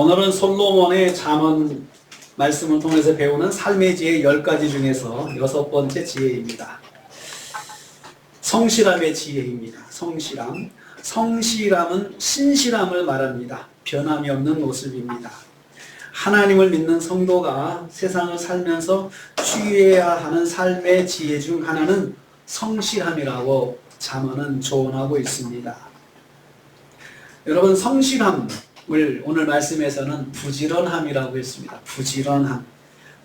오늘은 솔로몬의 잠언 말씀을 통해서 배우는 삶의 지혜 10가지 중에서 6번째 지혜입니다. 성실함의 지혜입니다. 성실함. 성실함은 신실함을 말합니다. 변함이 없는 모습입니다. 하나님을 믿는 성도가 세상을 살면서 취해야 하는 삶의 지혜 중 하나는 성실함이라고 잠언은 조언하고 있습니다. 여러분, 성실함을 오늘 말씀에서는 부지런함이라고 했습니다. 부지런함.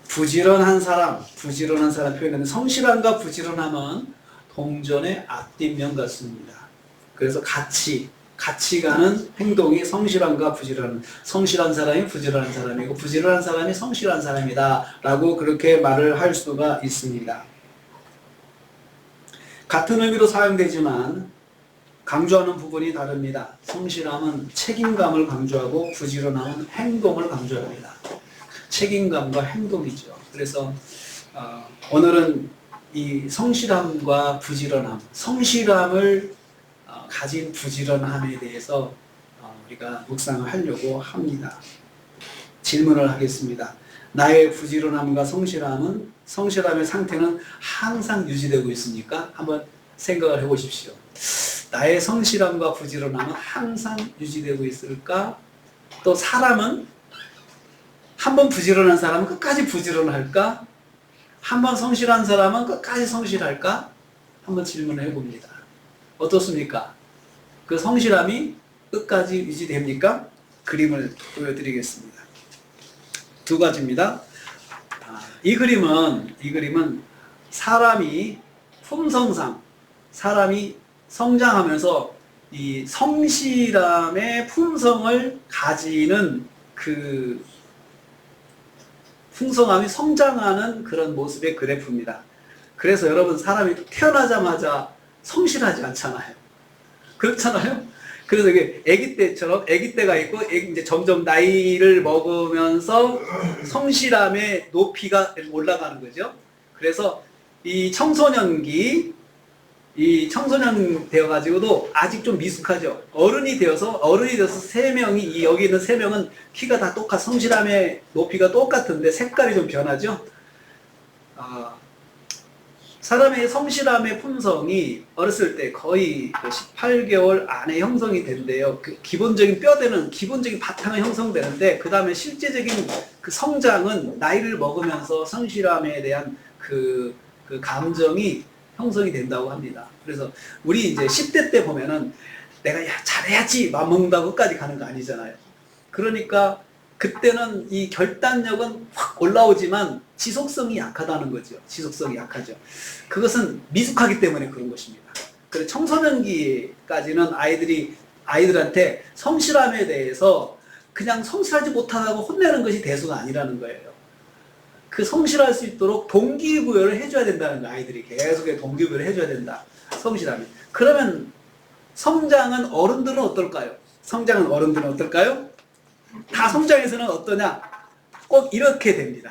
부지런한 사람 표현하는 성실함과 부지런함은 동전의 앞뒷면 같습니다. 그래서 같이 가는 행동이 성실함과 부지런함. 성실한 사람이 부지런한 사람이고 부지런한 사람이 성실한 사람이다 라고 그렇게 말을 할 수가 있습니다. 같은 의미로 사용되지만 강조하는 부분이 다릅니다. 성실함은 책임감을 강조하고 부지런함은 행동을 강조합니다. 책임감과 행동이죠. 그래서 오늘은 이 성실함과 부지런함, 성실함을 가진 부지런함에 대해서 우리가 묵상을 하려고 합니다. 질문을 하겠습니다. 나의 부지런함과 성실함의 상태는 항상 유지되고 있습니까? 한번 생각을 해보십시오. 나의 성실함과 부지런함은 항상 유지되고 있을까? 또 사람은 한번 부지런한 사람은 끝까지 부지런할까? 한번 성실한 사람은 끝까지 성실할까? 한번 질문을 해봅니다. 어떻습니까? 그 성실함이 끝까지 유지됩니까? 그림을 보여드리겠습니다. 두 가지입니다. 이 그림은 사람이 품성상 사람이 성장하면서 이 성실함의 품성을 가지는 그 풍성함이 성장하는 그런 모습의 그래프입니다. 그래서 여러분, 사람이 태어나자마자 성실하지 않잖아요. 그렇잖아요? 그래서 이게 아기 때가 있고, 이제 점점 나이를 먹으면서 성실함의 높이가 올라가는 거죠. 그래서 이 청소년 되어가지고도 아직 좀 미숙하죠. 어른이 되어서 3명이, 여기 있는 3명은 키가 다 성실함의 높이가 똑같은데 색깔이 좀 변하죠. 사람의 성실함의 품성이 어렸을 때 거의 18개월 안에 형성이 된대요. 그 기본적인 기본적인 바탕은 형성되는데, 그 다음에 실제적인 그 성장은 나이를 먹으면서 성실함에 대한 그 감정이 형성이 된다고 합니다. 그래서 우리 이제 10대 때 보면은 내가 잘해야지 맘먹는다고 끝까지 가는 거 아니잖아요. 그러니까 그때는 이 결단력은 확 올라오지만 지속성이 약하다는 거죠. 지속성이 약하죠. 그것은 미숙하기 때문에 그런 것입니다. 그래서 청소년기까지는 아이들한테 성실함에 대해서 그냥 성실하지 못하다고 혼내는 것이 대수가 아니라는 거예요. 그 성실할 수 있도록 동기부여를 해줘야 된다는 거예요. 아이들이 계속 동기부여를 해줘야 된다. 성실함이. 그러면 성장은 어른들은 어떨까요? 다 성장해서는 어떠냐? 꼭 이렇게 됩니다.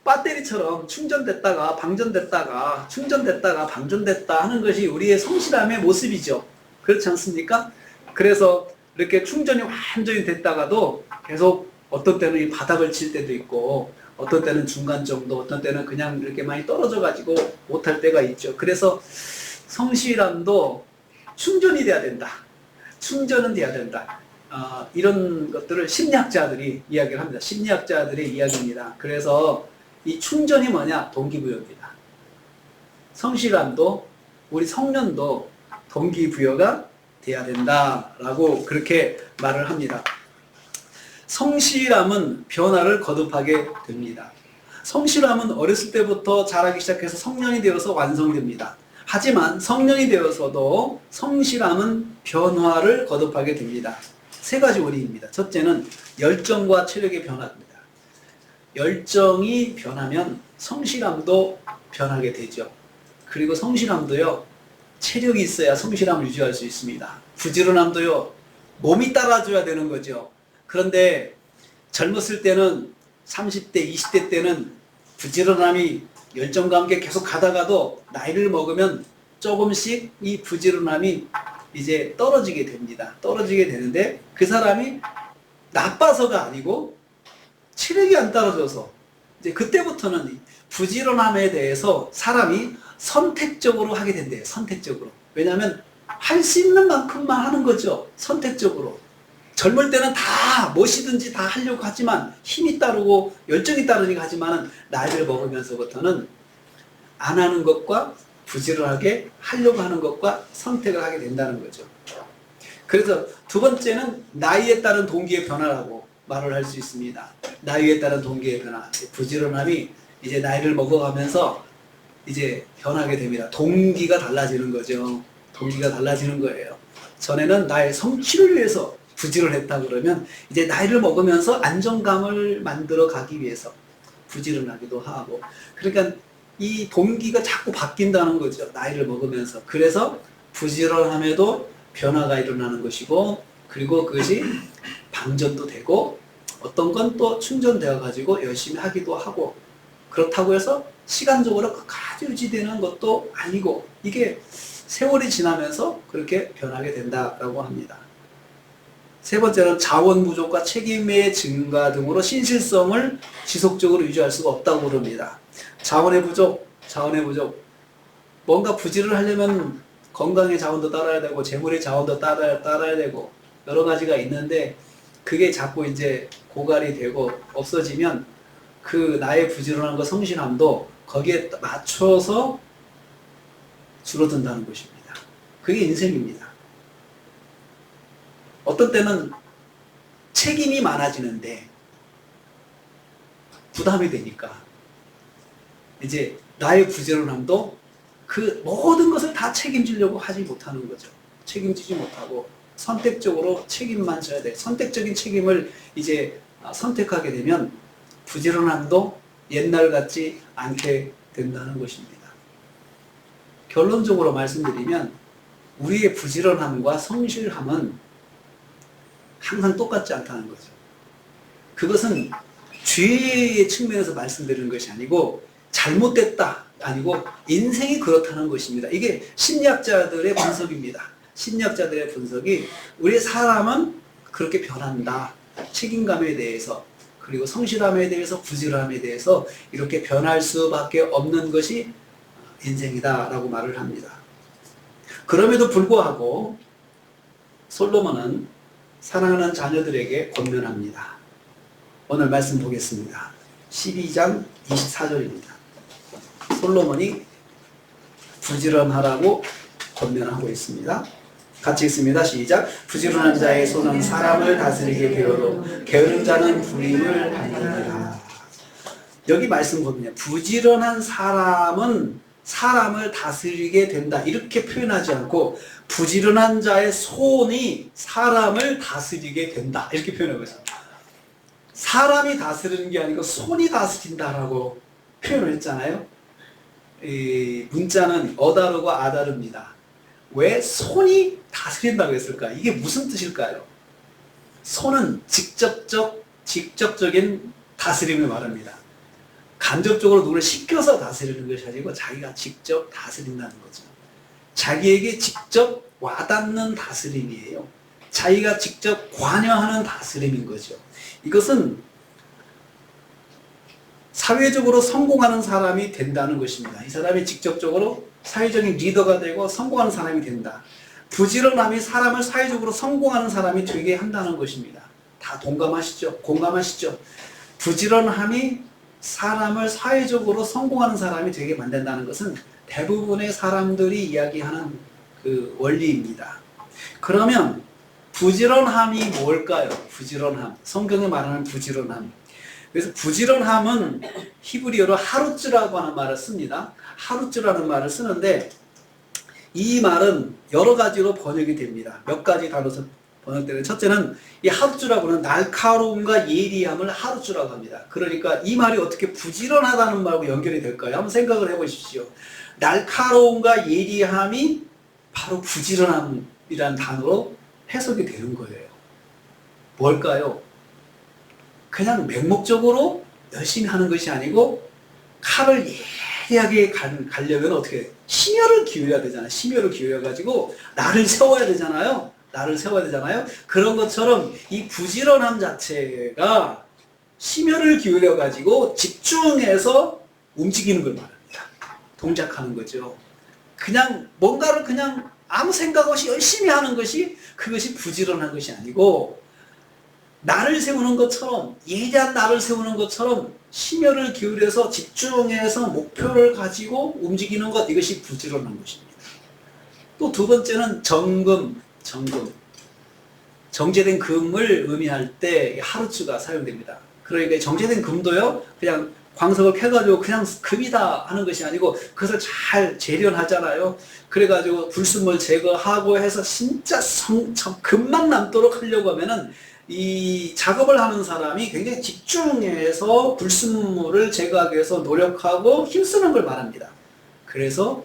배터리처럼 충전됐다가 방전됐다가 충전됐다가 방전됐다 하는 것이 우리의 성실함의 모습이죠. 그렇지 않습니까? 그래서 이렇게 충전이 완전히 됐다가도 계속 어떤 때는 이 바닥을 칠 때도 있고, 어떤 때는 중간 정도, 어떤 때는 그냥 이렇게 많이 떨어져 가지고 못할 때가 있죠. 그래서 성실함도 충전이 돼야 된다. 충전은 돼야 된다. 이런 것들을 심리학자들이 이야기를 합니다. 심리학자들의 이야기입니다. 그래서 이 충전이 뭐냐? 동기부여입니다. 성실함도 우리 성년도 동기부여가 돼야 된다라고 그렇게 말을 합니다. 성실함은 변화를 거듭하게 됩니다. 성실함은 어렸을 때부터 자라기 시작해서 성년이 되어서 완성됩니다. 하지만 성년이 되어서도 성실함은 변화를 거듭하게 됩니다. 3가지 원인입니다. 첫째는 열정과 체력의 변화입니다. 열정이 변하면 성실함도 변하게 되죠. 그리고 성실함도요, 체력이 있어야 성실함을 유지할 수 있습니다. 부지런함도요, 몸이 따라줘야 되는 거죠. 그런데 젊었을 때는 30대, 20대 때는 부지런함이 열정과 함께 계속 가다가도 나이를 먹으면 조금씩 이 부지런함이 이제 떨어지게 됩니다. 떨어지게 되는데 그 사람이 나빠서가 아니고 체력이 안 따라줘서 이제 그때부터는 부지런함에 대해서 사람이 선택적으로 하게 된대요. 선택적으로. 왜냐하면 할 수 있는 만큼만 하는 거죠. 선택적으로. 젊을 때는 다 무엇이든지 다 하려고 하지만 힘이 따르고 열정이 따르니까 하지만 나이를 먹으면서부터는 안 하는 것과 부지런하게 하려고 하는 것과 선택을 하게 된다는 거죠. 그래서 두 번째는 나이에 따른 동기의 변화라고 말을 할 수 있습니다. 나이에 따른 동기의 변화. 부지런함이 이제 나이를 먹어가면서 이제 변하게 됩니다. 동기가 달라지는 거죠. 동기가 달라지는 거예요. 전에는 나의 성취를 위해서 부지런했다 그러면 이제 나이를 먹으면서 안정감을 만들어 가기 위해서 부지런하기도 하고, 그러니까 이 동기가 자꾸 바뀐다는 거죠. 나이를 먹으면서. 그래서 부지런함에도 변화가 일어나는 것이고, 그리고 그것이 방전도 되고 어떤 건 또 충전되어 가지고 열심히 하기도 하고, 그렇다고 해서 시간적으로 끝까지 유지되는 것도 아니고, 이게 세월이 지나면서 그렇게 변하게 된다라고 합니다. 세 번째는 자원 부족과 책임의 증가 등으로 신실성을 지속적으로 유지할 수가 없다고 그럽니다. 자원의 부족. 뭔가 부지런을 하려면 건강의 자원도 따라야 되고 재물의 자원도 따라야 되고 여러 가지가 있는데, 그게 자꾸 이제 고갈이 되고 없어지면 그 나의 부지런함과 성실함도 거기에 맞춰서 줄어든다는 것입니다. 그게 인생입니다. 어떤 때는 책임이 많아지는데 부담이 되니까 이제 나의 부지런함도 그 모든 것을 다 책임지려고 하지 못하는 거죠. 책임지지 못하고 선택적으로 책임만 져야 돼. 선택적인 책임을 이제 선택하게 되면 부지런함도 옛날 같지 않게 된다는 것입니다. 결론적으로 말씀드리면 우리의 부지런함과 성실함은 항상 똑같지 않다는 거죠. 그것은 죄의 측면에서 말씀드리는 것이 아니고 잘못됐다 아니고 인생이 그렇다는 것입니다. 이게 심리학자들의 분석입니다. 심리학자들의 분석이 우리 사람은 그렇게 변한다. 책임감에 대해서, 그리고 성실함에 대해서, 부지런함에 대해서 이렇게 변할 수밖에 없는 것이 인생이다 라고 말을 합니다. 그럼에도 불구하고 솔로몬은 사랑하는 자녀들에게 권면합니다. 오늘 말씀 보겠습니다. 12장 24절입니다. 솔로몬이 부지런하라고 권면하고 있습니다. 같이 읽습니다. 시작. 부지런한 자의 손은 사람을 다스리게 되어도 게으른 자는 불임을 받느니라. 여기 말씀 보면 부지런한 사람은 사람을 다스리게 된다 이렇게 표현하지 않고 부지런한 자의 손이 사람을 다스리게 된다 이렇게 표현하고 있습니다. 사람이 다스리는 게 아니고 손이 다스린다라고 표현을 했잖아요. 이 문자는 어다르고 아다르입니다. 왜 손이 다스린다고 했을까? 이게 무슨 뜻일까요? 손은 직접적인 다스림을 말합니다. 간접적으로 누구를 시켜서 다스리는 것이 아니고 자기가 직접 다스린다는 거죠. 자기에게 직접 와닿는 다스림이에요. 자기가 직접 관여하는 다스림인 거죠. 이것은 사회적으로 성공하는 사람이 된다는 것입니다. 이 사람이 직접적으로 사회적인 리더가 되고 성공하는 사람이 된다. 부지런함이 사람을 사회적으로 성공하는 사람이 되게 한다는 것입니다. 다 동감하시죠? 공감하시죠? 부지런함이 사람을 사회적으로 성공하는 사람이 되게 만든다는 것은 대부분의 사람들이 이야기하는 그 원리입니다. 그러면 부지런함이 뭘까요? 부지런함. 성경에 말하는 부지런함. 그래서 부지런함은 히브리어로 하루츠라고 하는 말을 씁니다. 하루츠라는 말을 쓰는데 이 말은 여러 가지로 번역이 됩니다. 몇 가지 단어로 번역되는, 첫째는 이 하루츠라고는 날카로움과 예리함을 하루츠라고 합니다. 그러니까 이 말이 어떻게 부지런하다는 말과 연결이 될까요? 한번 생각을 해보십시오. 날카로움과 예리함이 바로 부지런함이라는 단어로 해석이 되는 거예요. 뭘까요? 그냥 맹목적으로 열심히 하는 것이 아니고 칼을 예리하게 가려면 어떻게 심혈을 기울여야 되잖아요. 심혈을 기울여가지고 나를 세워야 되잖아요. 나를 세워야 되잖아요. 그런 것처럼 이 부지런함 자체가 심혈을 기울여 가지고 집중해서 움직이는 걸 말합니다. 동작하는 거죠. 그냥 뭔가를 그냥 아무 생각 없이 열심히 하는 것이 그것이 부지런한 것이 아니고 나를 세우는 것처럼 예리한 나를 세우는 것처럼 심혈을 기울여서 집중해서 목표를 가지고 움직이는 것 이것이 부지런한 것입니다. 또 두 번째는 정금. 정제된 금을 의미할 때 하루주가 사용됩니다. 그러니까 정제된 금도요 그냥 광석을 캐가지고 그냥 금이다 하는 것이 아니고 그것을 잘 재련하잖아요. 그래가지고 불순물 제거하고 해서 진짜 금만 남도록 하려고 하면은 이 작업을 하는 사람이 굉장히 집중해서 불순물을 제거하기 위해서 노력하고 힘쓰는 걸 말합니다. 그래서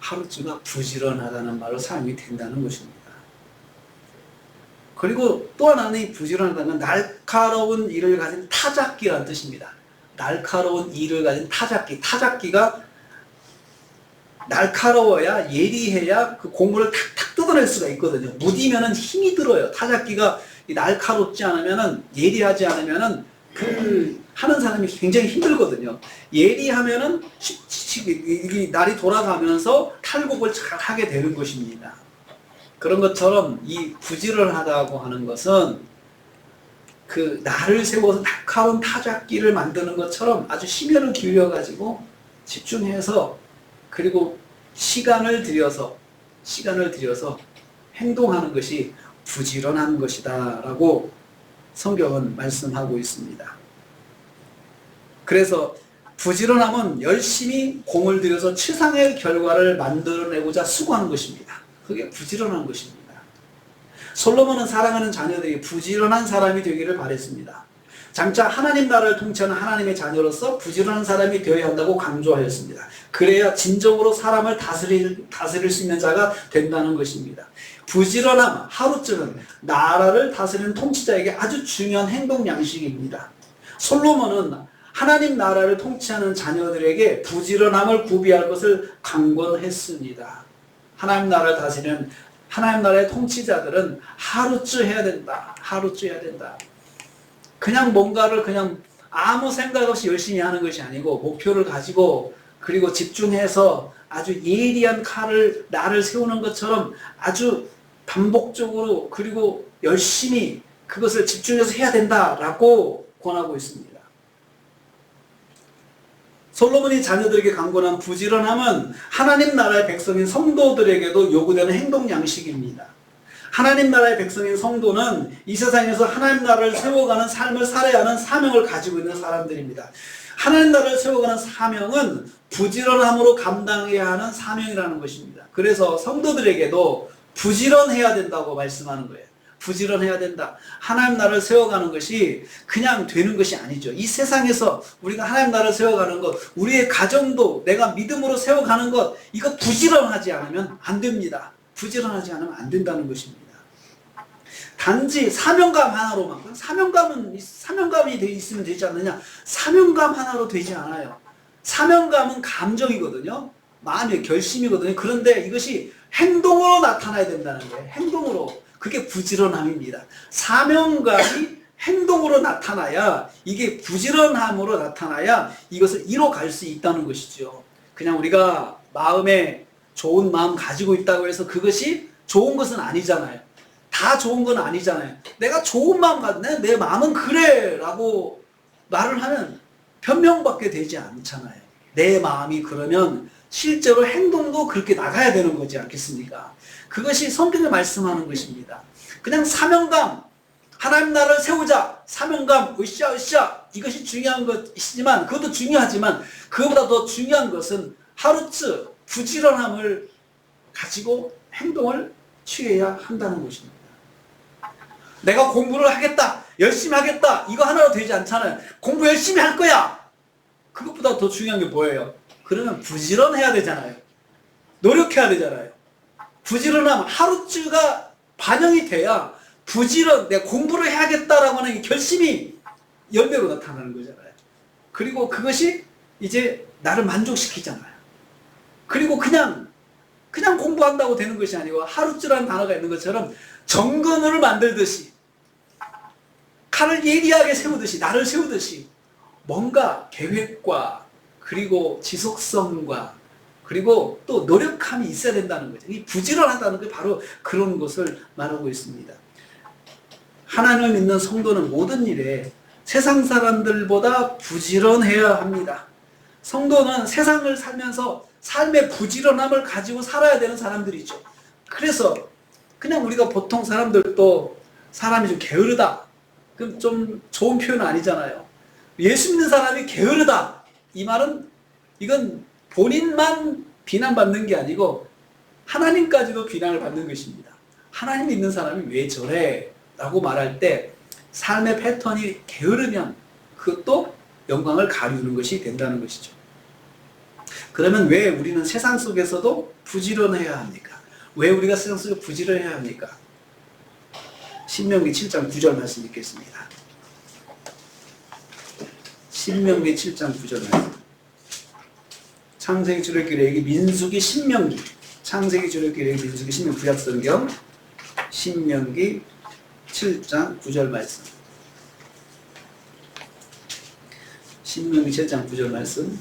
하루주가 부지런하다는 말로 사용이 된다는 것입니다. 그리고 또 하나는 이 부지런하다는 날카로운 일을 가진 타작기라는 뜻입니다. 날카로운 일을 가진 타작기. 타작기가 날카로워야 예리해야 그 곡물을 탁탁 뜯어낼 수가 있거든요. 무디면은 힘이 들어요. 타작기가 날카롭지 않으면은 예리하지 않으면은 그 하는 사람이 굉장히 힘들거든요. 예리하면은 날이 돌아가면서 탈곡을 잘 하게 되는 것입니다. 그런 것처럼 이 부지런하다고 하는 것은 그 나를 세워서 날카로운 타작기를 만드는 것처럼 아주 심혈을 기울여 가지고 집중해서 그리고 시간을 들여서 행동하는 것이 부지런한 것이다 라고 성경은 말씀하고 있습니다. 그래서 부지런함은 열심히 공을 들여서 최상의 결과를 만들어내고자 수고하는 것입니다. 그게 부지런한 것입니다. 솔로몬은 사랑하는 자녀들이 부지런한 사람이 되기를 바랬습니다. 장차 하나님 나라를 통치하는 하나님의 자녀로서 부지런한 사람이 되어야 한다고 강조하였습니다. 그래야 진정으로 사람을 다스릴 수 있는 자가 된다는 것입니다. 부지런함, 하루쯤은 나라를 다스리는 통치자에게 아주 중요한 행동 양식입니다. 솔로몬은 하나님 나라를 통치하는 자녀들에게 부지런함을 구비할 것을 강권했습니다. 하나님 나라를 다스리는 하나님 나라의 통치자들은 하루쯤 해야 된다. 하루쯤 해야 된다. 그냥 뭔가를 그냥 아무 생각 없이 열심히 하는 것이 아니고 목표를 가지고 그리고 집중해서 아주 예리한 칼을 나를 세우는 것처럼 아주 반복적으로 그리고 열심히 그것을 집중해서 해야 된다라고 권하고 있습니다. 솔로몬이 자녀들에게 강권한 부지런함은 하나님 나라의 백성인 성도들에게도 요구되는 행동 양식입니다. 하나님 나라의 백성인 성도는 이 세상에서 하나님 나라를 세워가는 삶을 살아야 하는 사명을 가지고 있는 사람들입니다. 하나님 나라를 세워가는 사명은 부지런함으로 감당해야 하는 사명이라는 것입니다. 그래서 성도들에게도 부지런해야 된다고 말씀하는 거예요. 부지런해야 된다. 하나님 나라를 세워가는 것이 그냥 되는 것이 아니죠. 이 세상에서 우리가 하나님 나라를 세워가는 것, 우리의 가정도 내가 믿음으로 세워가는 것, 이거 부지런하지 않으면 안 됩니다. 부지런하지 않으면 안 된다는 것입니다. 단지 사명감 하나로만, 사명감이 있으면 되지 않느냐? 사명감 하나로 되지 않아요. 사명감은 감정이거든요. 마음의 결심이거든요. 그런데 이것이 행동으로 나타나야 된다는 거예요. 행동으로. 그게 부지런함입니다. 사명감이 행동으로 나타나야, 이게 부지런함으로 나타나야 이것을 이뤄갈 수 있다는 것이죠. 그냥 우리가 마음에 좋은 마음 가지고 있다고 해서 그것이 좋은 것은 아니잖아요. 다 좋은 건 아니잖아요. 내가 좋은 마음 갖네, 내 마음은 그래 라고 말을 하면 변명받게 되지 않잖아요. 내 마음이 그러면 실제로 행동도 그렇게 나가야 되는 거지 않겠습니까? 그것이 성경에 말씀하는 것입니다. 그냥 사명감, 하나님 나라를 세우자, 사명감, 으쌰 이것이 중요한 것이지만, 그것도 중요하지만 그것보다 더 중요한 것은 하루쯤 부지런함을 가지고 행동을 취해야 한다는 것입니다. 내가 공부를 하겠다, 열심히 하겠다, 이거 하나로 되지 않잖아요. 공부 열심히 할 거야. 그것보다 더 중요한 게 뭐예요? 그러면 부지런해야 되잖아요. 노력해야 되잖아요. 부지런함, 하루쯤가 반영이 돼야 내가 공부를 해야겠다라고 하는 결심이 열매로 나타나는 거잖아요. 그리고 그것이 이제 나를 만족시키잖아요. 그리고 그냥 그냥 공부한다고 되는 것이 아니고 하루쯤이라는 단어가 있는 것처럼 정근을 만들듯이 칼을 예리하게 세우듯이 나를 세우듯이 뭔가 계획과 그리고 지속성과 그리고 또 노력함이 있어야 된다는 거죠. 이 부지런하다는 게 바로 그런 것을 말하고 있습니다. 하나님을 믿는 성도는 모든 일에 세상 사람들보다 부지런해야 합니다. 성도는 세상을 살면서 삶의 부지런함을 가지고 살아야 되는 사람들이죠. 그래서 그냥 우리가 보통 사람들도 사람이 좀 게으르다. 그럼 좀 좋은 표현은 아니잖아요. 예수 믿는 사람이 게으르다. 이 말은 이건 본인만 비난받는 게 아니고 하나님까지도 비난을 받는 것입니다. 하나님 믿는 사람이 왜 저래? 라고 말할 때 삶의 패턴이 게으르면 그것도 영광을 가리우는 것이 된다는 것이죠. 그러면 왜 우리는 세상 속에서도 부지런해야 합니까? 왜 우리가 세상 속에 부지런해야 합니까? 신명기 7장 9절 말씀 읽겠습니다. 신명기 7장 9절 말씀. 창세기 출애굽기 민수기 신명기. 창세기 출애굽기 민수기 신명기 구약성경 신명기 7장 9절 말씀. 신명기 7장 9절 말씀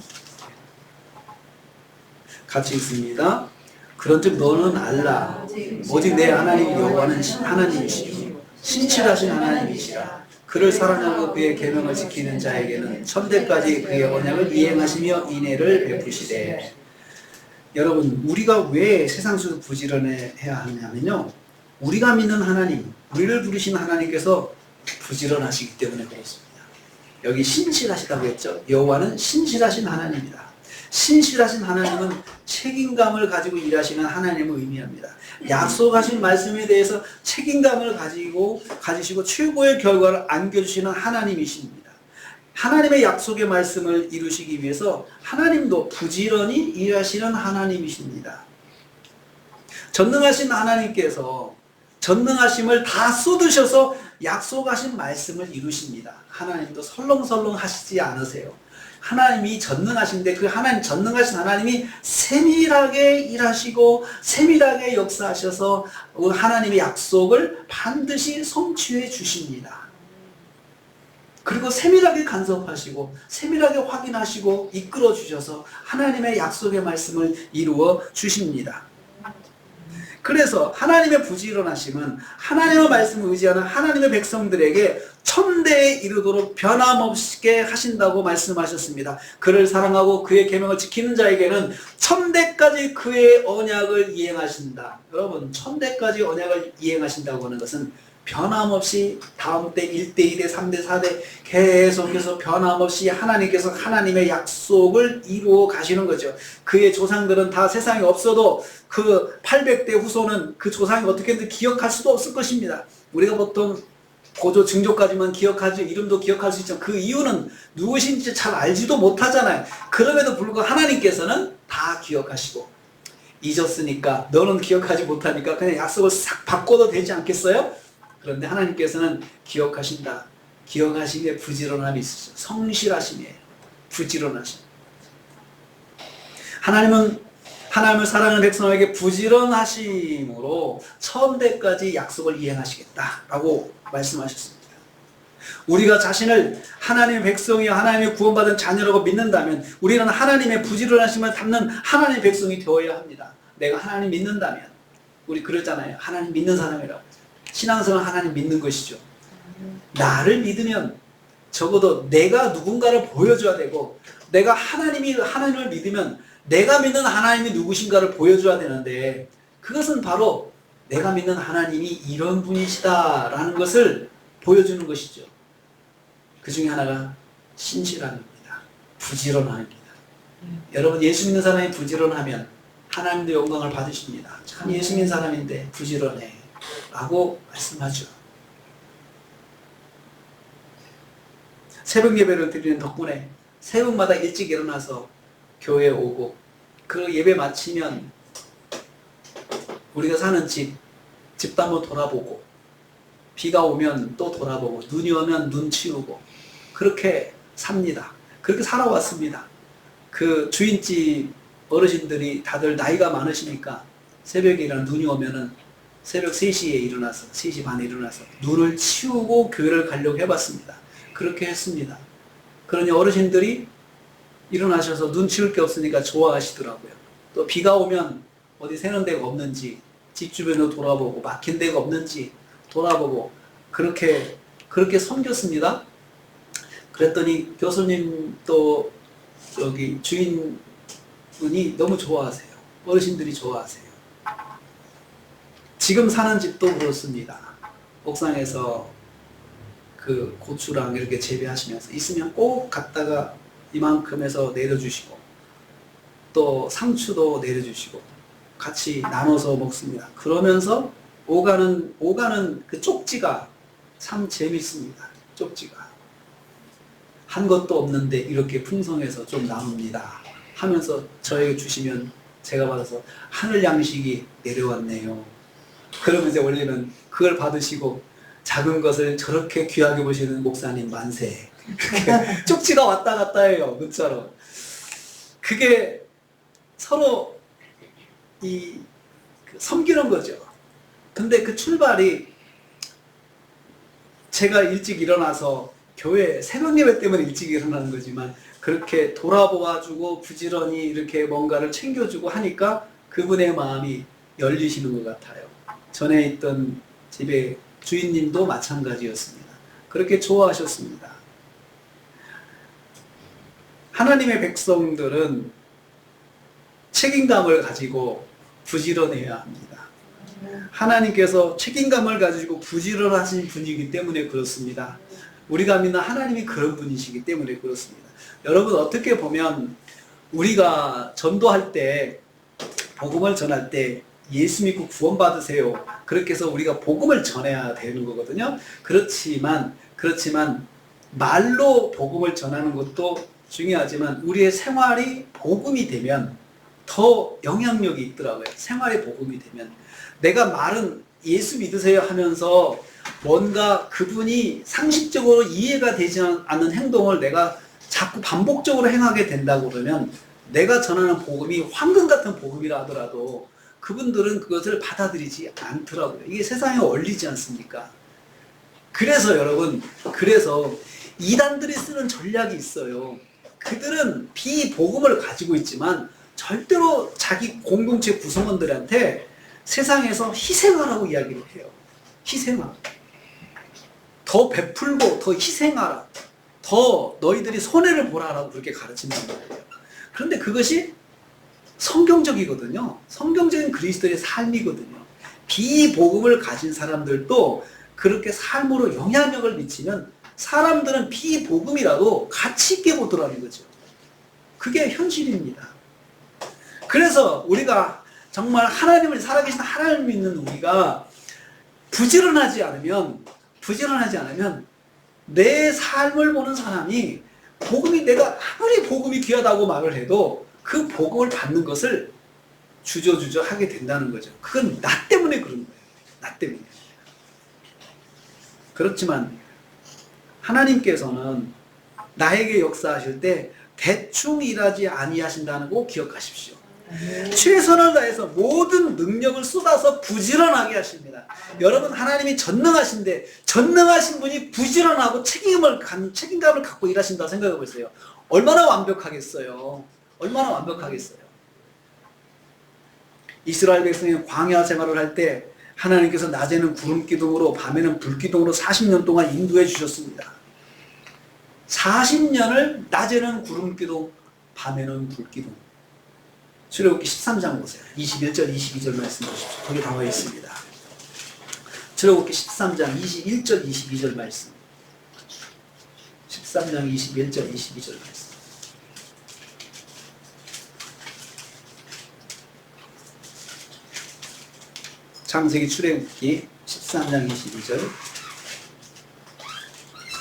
같이 읽습니다. 그런즉 너는 알라 오직 내 하나님 여호와는 하나님이시요 신실하신 하나님이시라. 그를 사랑하고 그의 계명을 지키는 자에게는 천대까지 그의 언약을 이행하시며 인애를 베푸시되. 여러분, 우리가 왜 세상 속에서 부지런해야 하냐면요, 우리가 믿는 하나님, 우리를 부르신 하나님께서 부지런하시기 때문에 그렇습니다. 여기 신실하시다고 했죠. 여호와는 신실하신 하나님이다. 신실하신 하나님은 책임감을 가지고 일하시는 하나님을 의미합니다. 약속하신 말씀에 대해서 책임감을 가지시고 최고의 결과를 안겨주시는 하나님이십니다. 하나님의 약속의 말씀을 이루시기 위해서 하나님도 부지런히 일하시는 하나님이십니다. 전능하신 하나님께서 전능하심을 다 쏟으셔서 약속하신 말씀을 이루십니다. 하나님도 설렁설렁 하시지 않으세요. 하나님이 전능하신데 그 하나님, 전능하신 하나님이 세밀하게 일하시고 세밀하게 역사하셔서 하나님의 약속을 반드시 성취해 주십니다. 그리고 세밀하게 간섭하시고 세밀하게 확인하시고 이끌어 주셔서 하나님의 약속의 말씀을 이루어 주십니다. 그래서 하나님의 부지런하심은 하나님의 말씀을 의지하는 하나님의 백성들에게 천대에 이르도록 변함없게 하신다고 말씀하셨습니다. 그를 사랑하고 그의 계명을 지키는 자에게는 천대까지 그의 언약을 이행하신다. 여러분, 천대까지 언약을 이행하신다고 하는 것은 변함없이 다음 때 1대, 2대, 3대, 4대 계속해서 변함없이 하나님께서 하나님의 약속을 이루어 가시는 거죠. 그의 조상들은 다 세상에 없어도 그 800대 후손은 그 조상이 어떻게든 기억할 수도 없을 것입니다. 우리가 보통 고조 증조까지만 기억하죠. 이름도 기억할 수 있지만 그 이유는 누구신지 잘 알지도 못하잖아요. 그럼에도 불구하고 하나님께서는 다 기억하시고, 잊었으니까 너는 기억하지 못하니까 그냥 약속을 싹 바꿔도 되지 않겠어요? 그런데 하나님께서는 기억하신다. 기억하시기에 부지런함이 있으시죠. 성실하심이에요. 부지런하심. 하나님은 하나님을 사랑하는 백성에게 부지런하심으로 천대까지 약속을 이행하시겠다라고 말씀하셨습니다. 우리가 자신을 하나님의 백성이요 하나님의 구원받은 자녀라고 믿는다면 우리는 하나님의 부지런하심을 담는 하나님의 백성이 되어야 합니다. 내가 하나님 믿는다면, 우리 그러잖아요. 하나님 믿는 사람이라고. 신앙생활은 하나님 믿는 것이죠. 나를 믿으면 적어도 내가 누군가를 보여줘야 되고, 내가 하나님을 믿으면 내가 믿는 하나님이 누구신가를 보여줘야 되는데, 그것은 바로 내가 믿는 하나님이 이런 분이시다라는 것을 보여주는 것이죠. 그 중에 하나가 신실함입니다. 부지런함입니다. 여러분, 예수 믿는 사람이 부지런하면 하나님도 영광을 받으십니다. 참 예수 믿는 사람인데 부지런해 라고 말씀하죠. 새벽 예배를 드리는 덕분에 새벽마다 일찍 일어나서 교회에 오고, 그 예배 마치면 우리가 사는 집도 한번 돌아보고, 비가 오면 또 돌아보고, 눈이 오면 눈 치우고, 그렇게 삽니다. 그렇게 살아왔습니다. 그 주인집 어르신들이 다들 나이가 많으시니까 새벽에 눈이 오면은 새벽 3시에 일어나서 3시 반에 일어나서 눈을 치우고 교회를 가려고 해봤습니다. 그렇게 했습니다. 그러니 어르신들이 일어나셔서 눈 치울 게 없으니까 좋아하시더라고요. 또 비가 오면 어디 새는 데가 없는지 집 주변으로 돌아보고 막힌 데가 없는지 돌아보고 그렇게 섬겼습니다. 그랬더니 교수님 또 여기 주인분이 너무 좋아하세요. 어르신들이 좋아하세요. 지금 사는 집도 그렇습니다. 옥상에서 그 고추랑 이렇게 재배하시면서 있으면 꼭 갖다가 이만큼 해서 내려주시고 또 상추도 내려주시고 같이 나눠서 먹습니다. 그러면서 오가는 그 쪽지가 참 재밌습니다. 쪽지가 한 것도 없는데 이렇게 풍성해서 좀 나눕니다 하면서 저에게 주시면 제가 받아서 하늘 양식이 내려왔네요. 그러면 이제 원래는 그걸 받으시고 작은 것을 저렇게 귀하게 보시는 목사님 만세. 쪽지가 왔다 갔다 해요. 문자로. 그게 서로 섬기는 거죠. 근데 그 출발이 제가 일찍 일어나서 교회 새벽 예배 때문에 일찍 일어나는 거지만 그렇게 돌아보아주고 부지런히 이렇게 뭔가를 챙겨주고 하니까 그분의 마음이 열리시는 것 같아요. 전에 있던 집의 주인님도 마찬가지였습니다. 그렇게 좋아하셨습니다. 하나님의 백성들은 책임감을 가지고 부지런해야 합니다. 하나님께서 책임감을 가지고 부지런하신 분이기 때문에 그렇습니다. 우리가 믿는 하나님이 그런 분이시기 때문에 그렇습니다. 여러분 어떻게 보면 우리가 전도할 때 복음을 전할 때 예수 믿고 구원받으세요. 그렇게 해서 우리가 복음을 전해야 되는 거거든요. 그렇지만 말로 복음을 전하는 것도 중요하지만 우리의 생활이 복음이 되면 더 영향력이 있더라고요. 생활이 복음이 되면 내가 말은 예수 믿으세요 하면서 뭔가 그분이 상식적으로 이해가 되지 않는 행동을 내가 자꾸 반복적으로 행하게 된다고 그러면 내가 전하는 복음이 황금 같은 복음이라 하더라도 그분들은 그것을 받아들이지 않더라고요. 이게 세상에 어울리지 않습니까? 그래서 여러분, 이단들이 쓰는 전략이 있어요. 그들은 비복음을 가지고 있지만 절대로 자기 공동체 구성원들한테 세상에서 희생하라고 이야기를 해요. 희생하라. 더 베풀고 더 희생하라. 더 너희들이 손해를 보라라고 그렇게 가르친단 말이에요. 그런데 그것이 성경적이거든요. 성경적인 그리스도의 삶이거든요. 비복음을 가진 사람들도 그렇게 삶으로 영향력을 미치면 사람들은 비복음이라도 가치 있게 보더라는 거죠. 그게 현실입니다. 그래서 우리가 정말 하나님을 살아계신 하나님을 믿는 우리가 부지런하지 않으면 내 삶을 보는 사람이 내가 아무리 복음이 귀하다고 말을 해도 그 복음을 받는 것을 주저주저 하게 된다는 거죠. 그건 나 때문에 그런 거예요. 나 때문에. 그렇지만 하나님께서는 나에게 역사하실 때 대충 일하지 아니하신다는 거 기억하십시오. 최선을 다해서 모든 능력을 쏟아서 부지런하게 하십니다. 여러분 하나님이 전능하신데 전능하신 분이 부지런하고 책임감을 갖고 일하신다고 생각해 보세요. 얼마나 완벽하겠어요. 얼마나 완벽하겠어요. 이스라엘 백성이 광야 생활을 할 때 하나님께서 낮에는 구름 기둥으로 밤에는 불 기둥으로 40년 동안 인도해 주셨습니다. 40년을 낮에는 구름 기둥 밤에는 불 기둥. 출애굽기 13장 보세요. 21절 22절 말씀 보십시오. 거기 나와 있습니다. 출애굽기 13장 21절 22절 말씀. 13장 21절 22절 말씀. 창세기 출애굽기 13장 22절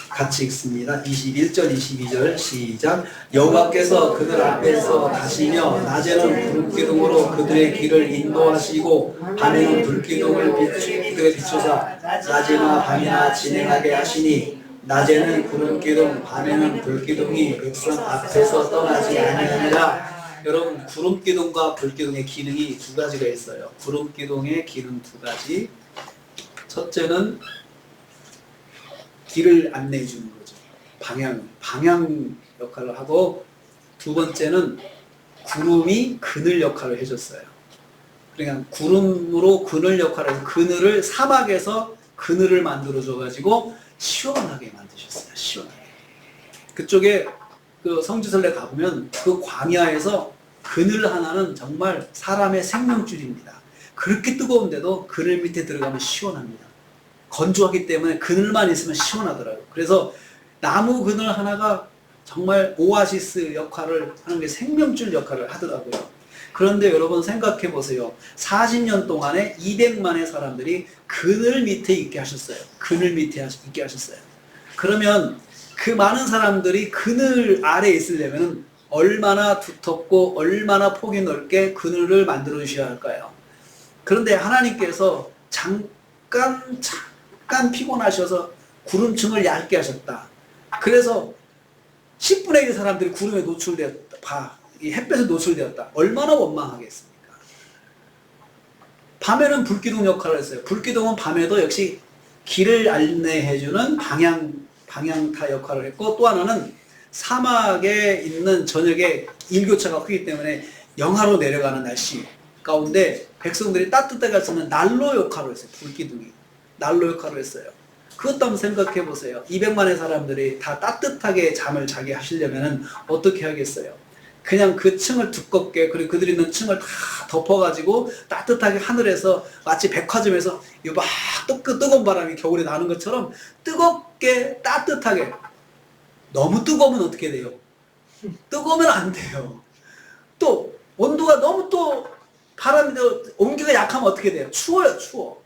같이 읽습니다. 21절 22절 시작. 여호와께서 그들 앞에서 가시며 낮에는 불기둥으로 그들의 길을 인도하시고 밤에는 불기둥을 그들에 비추사 낮이나 밤이나 진행하게 하시니 낮에는 구름기둥 밤에는 불기둥이 백성 앞에서 떠나지 아니하니라. 여러분 구름기둥과 불기둥의 기능이 두 가지가 있어요. 구름기둥의 기능 두 가지. 첫째는 길을 안내해 주는 거죠. 방향 역할을 하고, 두 번째는 구름이 그늘 역할을 해줬어요. 그러니까 구름으로 그늘 역할을 해서 그늘을 사막에서 그늘을 만들어줘 가지고 시원하게 만드셨어요. 시원하게. 그쪽에 그 성지순례 가보면 그 광야에서 그늘 하나는 정말 사람의 생명줄입니다. 그렇게 뜨거운데도 그늘 밑에 들어가면 시원합니다. 건조하기 때문에 그늘만 있으면 시원하더라고요. 그래서 나무 그늘 하나가 정말 오아시스 역할을 하는 게 생명줄 역할을 하더라고요. 그런데 여러분 생각해 보세요. 40년 동안에 200만의 사람들이 그늘 밑에 있게 하셨어요. 그늘 밑에 있게 하셨어요. 그러면 그 많은 사람들이 그늘 아래에 있으려면 얼마나 두텁고 얼마나 폭이 넓게 그늘을 만들어 주셔야 할까요? 그런데 하나님께서 잠깐 피곤하셔서 구름층을 얇게 하셨다. 그래서 10분의 1 사람들이 구름에 노출되었다. 이 햇볕에 노출되었다. 얼마나 원망하겠습니까? 밤에는 불기둥 역할을 했어요. 불기둥은 밤에도 역시 길을 안내해주는 방향타 역할을 했고, 또 하나는 사막에 있는 저녁에 일교차가 크기 때문에 영하로 내려가는 날씨 가운데 백성들이 따뜻하게 할 수 있는 난로 역할을 했어요. 불기둥이 난로 역할을 했어요. 그것도 한번 생각해 보세요. 200만의 사람들이 다 따뜻하게 잠을 자게 하시려면 어떻게 하겠어요? 그냥 그 층을 두껍게, 그리고 그들이 있는 층을 다 덮어가지고 따뜻하게 하늘에서 마치 백화점에서 막 뜨거운 바람이 겨울에 나는 것처럼 뜨겁게 따뜻하게. 너무 뜨거우면 어떻게 돼요? 뜨거우면 안 돼요. 또 온도가 너무 또 바람이 온기가 약하면 어떻게 돼요? 추워요, 추워.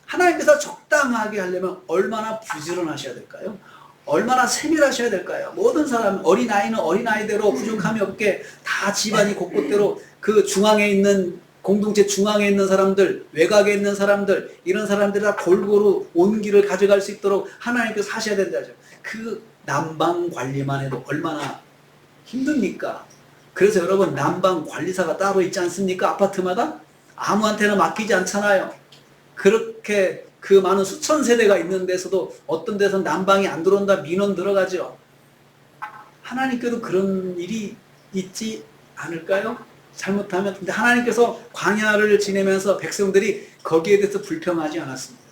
하나님께서 적당하게 하려면 얼마나 부지런하셔야 될까요? 얼마나 세밀하셔야 될까요? 모든 사람, 어린아이는 어린아이대로 부족함이 없게 다 집안이 곳곳대로 그 중앙에 있는, 공동체 중앙에 있는 사람들, 외곽에 있는 사람들, 이런 사람들이 다 골고루 온기를 가져갈 수 있도록 하나님께서 하셔야 된다죠. 그 난방 관리만 해도 얼마나 힘듭니까? 그래서 여러분, 난방 관리사가 따로 있지 않습니까? 아파트마다? 아무한테나 맡기지 않잖아요. 그렇게 그 많은 수천 세대가 있는 데서도 어떤 데서는 난방이 안 들어온다 민원 들어가죠. 하나님께도 그런 일이 있지 않을까요? 잘못하면. 근데 하나님께서 광야를 지내면서 백성들이 거기에 대해서 불평하지 않았습니다.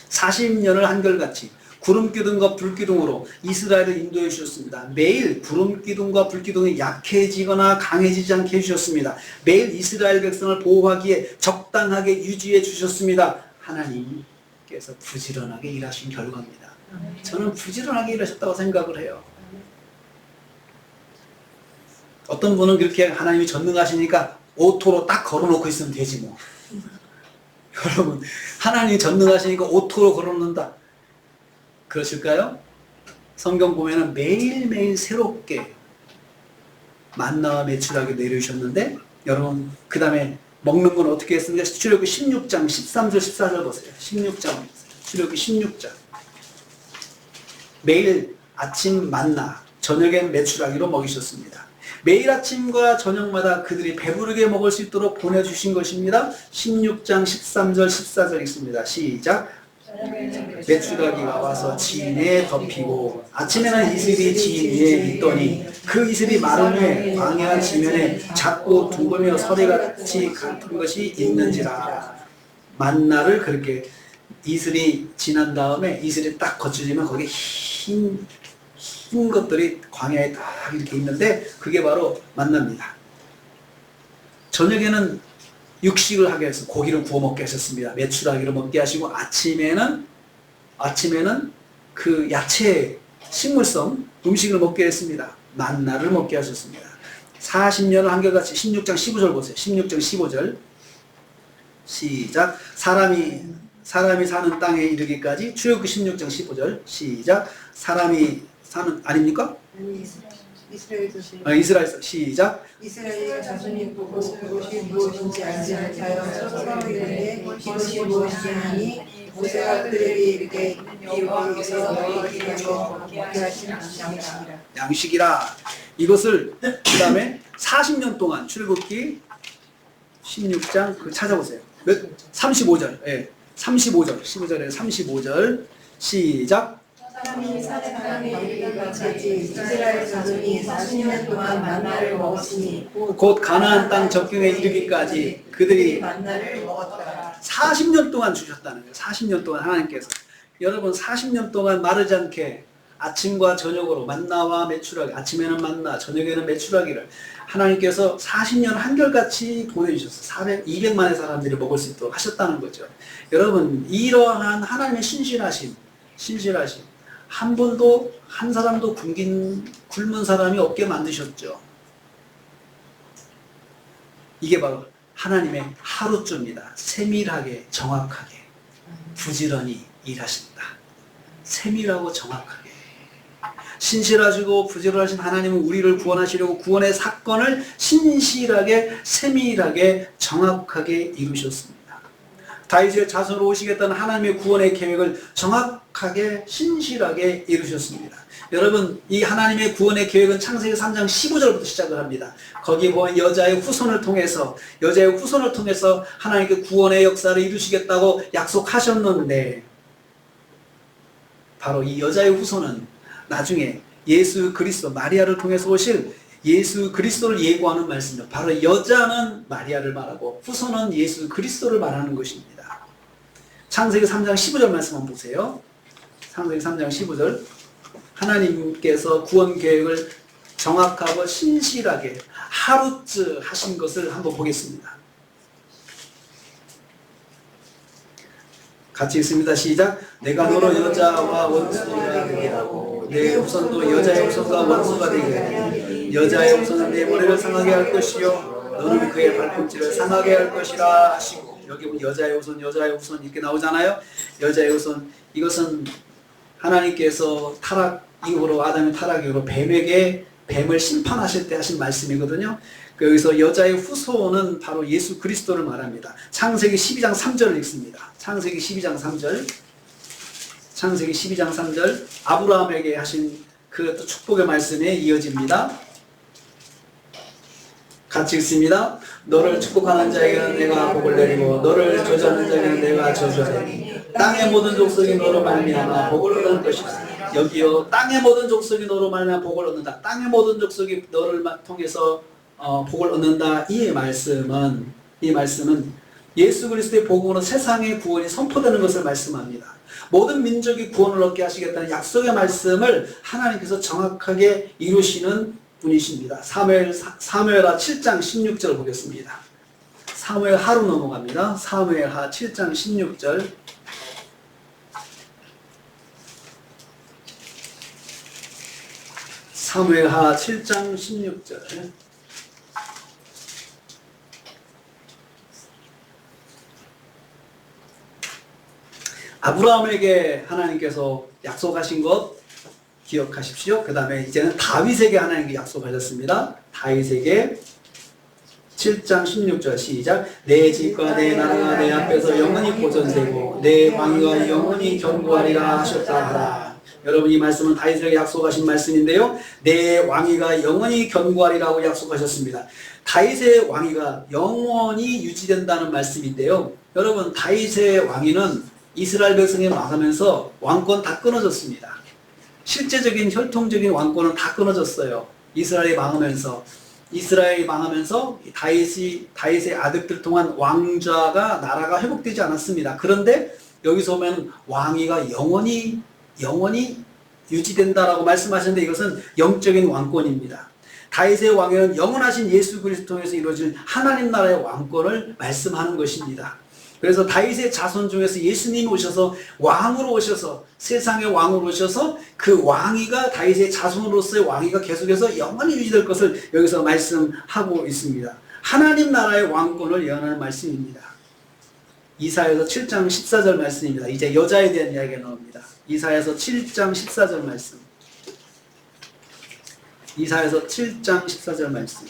40년을 한결같이 구름기둥과 불기둥으로 이스라엘을 인도해 주셨습니다. 매일 구름기둥과 불기둥이 약해지거나 강해지지 않게 해주셨습니다. 매일 이스라엘 백성을 보호하기에 적당하게 유지해 주셨습니다. 하나님께서 부지런하게 일하신 결과입니다. 저는 부지런하게 일하셨다고 생각을 해요. 어떤 분은 그렇게 하나님이 전능하시니까 오토로 딱 걸어놓고 있으면 되지 뭐. 여러분, 하나님이 전능하시니까 오토로 걸어놓는다. 그러실까요? 성경 보면은 매일매일 새롭게 만나와 메추라기 내려주셨는데, 여러분 그 다음에 먹는 건 어떻게 했습니까? 출애굽기 16장 13절 14절 보세요. 16장 출애굽기 16장 매일 아침 만나 저녁엔 메추라기로 먹이셨습니다. 매일 아침과 저녁마다 그들이 배부르게 먹을 수 있도록 보내주신 것입니다. 16장 13절 14절 있습니다. 시작. 메추라기가 와서 진에 덮이고 아침에는 이슬이 진 위에 있더니 그 이슬이 마른 후에 광야 지면에 작고 둥글며 서리같이 같은 것이 있는지라. 만나를 그렇게 이슬이 지난 다음에 이슬이 딱 거쳐지면 거기에 흰 것들이 광야에 딱 이렇게 있는데 그게 바로 만나입니다. 저녁에는 육식을 하게 해서 고기를 구워 먹게 하셨습니다. 메추라기를 먹게 하시고 아침에는 그 야채, 식물성 음식을 먹게 했습니다. 만나를 먹게 하셨습니다. 40년을 한결같이 16장 15절 보세요. 16장 15절 시작. 사람이 사는 땅에 이르기까지. 출애굽기 16장 15절 시작. 사람이 사는, 아닙니까? 이스라엘 자손이 이스라엘 시작. 이스라엘 자손이 보고 그것이 무엇인지 알지 못하여 서로에게 이것이 무엇이냐 하니 모세가 그들에게 이르되 여호와께서 너희에게 먹게 하신 양식이라. 양식이라. 이것을 그 다음에 40년 동안 출애굽기 16장 그 찾아보세요. 35절. 예. 35절. 15절에 35절. 시작. 이스라엘 자손이 40년 동안 만나를 먹었으니 곧 가나안 땅 적경에 이르기까지 그들이 만나를 먹었더라. 40년 동안 주셨다는 거예요. 40년 동안 하나님께서. 여러분 40년 동안 마르지 않게 아침과 저녁으로 만나와 메추라기, 아침에는 만나, 저녁에는 메추라기를 하나님께서 40년 한결같이 보내주셨어요. 200만의 사람들이 먹을 수 있도록 하셨다는 거죠. 여러분 이러한 하나님의 신실하심 한 번도 한 사람도 굶은 사람이 없게 만드셨죠. 이게 바로 하나님의 하루쯤이다. 세밀하게 정확하게 부지런히 일하신다. 세밀하고 정확하게 신실하시고 부지런하신 하나님은 우리를 구원하시려고 구원의 사건을 신실하게 세밀하게 정확하게 이루셨습니다. 다윗의 자손으로 오시겠다는 하나님의 구원의 계획을 정확하게 신실하게 이루셨습니다. 여러분 이 하나님의 구원의 계획은 창세기 3장 15절부터 시작을 합니다. 거기 보면 여자의 후손을 통해서 하나님께 구원의 역사를 이루시겠다고 약속하셨는데 바로 이 여자의 후손은 나중에 예수 그리스도 마리아를 통해서 오실 예수 그리스도를 예고하는 말씀이죠. 바로 여자는 마리아를 말하고 후손은 예수 그리스도를 말하는 것입니다. 창세기 3장 15절 말씀 한번 보세요. 창세기 3장 15절 하나님께서 구원 계획을 정확하고 신실하게 하루쯤 하신 것을 한번 보겠습니다. 같이 읽습니다. 시작. 내가 너로 여자와 원수가 되게 하고 내 후손도 여자의 후손과 원수가 되게 하니 여자의 후손은 내 머리를 상하게 할 것이요 너는 그의 발꿈치를 상하게 할 것이라 하시고 여기 보면 여자의 후손 이렇게 나오잖아요. 여자의 후손 이것은 하나님께서 타락 이후로 아담의 타락 이후로 뱀을 심판하실 때 하신 말씀이거든요. 여기서 여자의 후손은 바로 예수 그리스도를 말합니다. 창세기 12장 3절을 읽습니다. 창세기 12장 3절 아브라함에게 하신 그 축복의 말씀에 이어집니다. 같이 읽습니다. 너를 축복하는 자에게는 내가 복을 내리고 너를 저주하는 자에게는 내가 저주하리니 땅의 모든 족속이 너로 말미암아 복을 얻을 것이다. 여기요 땅의 모든 족속이 너로 말미암아 복을 얻는다. 땅의 모든 족속이 너를 통해서 복을 얻는다. 이 말씀은 예수 그리스도의 복음으로 세상의 구원이 선포되는 것을 말씀합니다. 모든 민족이 구원을 얻게 하시겠다는 약속의 말씀을 하나님께서 정확하게 이루시는 분이십니다. 사무엘하 7장 16절 보겠습니다. 사무엘하로 넘어갑니다. 사무엘하 7장 16절 사무엘하 7장 16절 아브라함에게 하나님께서 약속하신 것 기억하십시오. 그 다음에 이제는 다윗에게 하나님께 약속하셨습니다. 다윗에게 7장 16절 시작. 내 집과 내 나라가 내 앞에서 영원히 보존되고 내 왕위가 영원히 견고하리라 하셨다 하라. 여러분 이 말씀은 다윗에게 약속하신 말씀인데요. 내 왕위가 영원히 견고하리라고 약속하셨습니다. 다윗의 왕위가 영원히 유지된다는 말씀인데요. 여러분 다윗의 왕위는 이스라엘 백성이 망하면서 왕권 다 끊어졌습니다. 실제적인 혈통적인 왕권은 다 끊어졌어요. 이스라엘이 망하면서 다윗의 아들들 통한 왕좌가 나라가 회복되지 않았습니다. 그런데 여기서 보면 왕위가 영원히 유지된다라고 말씀하셨는데 이것은 영적인 왕권입니다. 다윗의 왕위는 영원하신 예수 그리스도 통해서 이루어질 하나님 나라의 왕권을 말씀하는 것입니다. 그래서 다윗의 자손 중에서 예수님이 오셔서 왕으로 오셔서 세상의 왕으로 오셔서 그 왕위가 다윗의 자손으로서의 왕위가 계속해서 영원히 유지될 것을 여기서 말씀하고 있습니다. 하나님 나라의 왕권을 예언하는 말씀입니다. 이사야서 7장 14절 말씀입니다. 이제 여자에 대한 이야기가 나옵니다. 이사야서 7장 14절 말씀. 이사야서 7장 14절 말씀.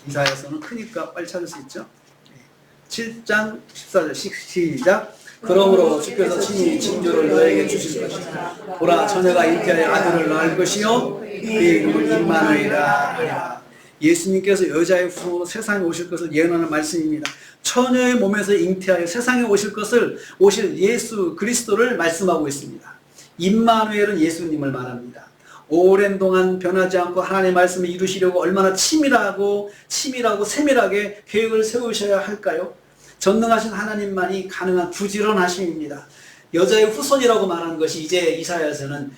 이사야서는 크니까 빨리 찾을 수 있죠. 7장 14절 시작. 그러므로 주께서 친히 징조를 너에게 주실 것이다. 보라, 처녀가 잉태하여 아들을 낳을 것이요 그의 이름을 임마누엘이라 하리라. 예수님께서 여자의 후로 세상에 오실 것을 예언하는 말씀입니다. 처녀의 몸에서 잉태하여 세상에 오실 예수 그리스도를 말씀하고 있습니다. 임마누엘은 예수님을 말합니다. 오랜 동안 변하지 않고 하나님의 말씀을 이루시려고 얼마나 치밀하고 세밀하게 계획을 세우셔야 할까요? 전능하신 하나님만이 가능한 부지런하심입니다. 여자의 후손이라고 말하는 것이 이제 이사야서는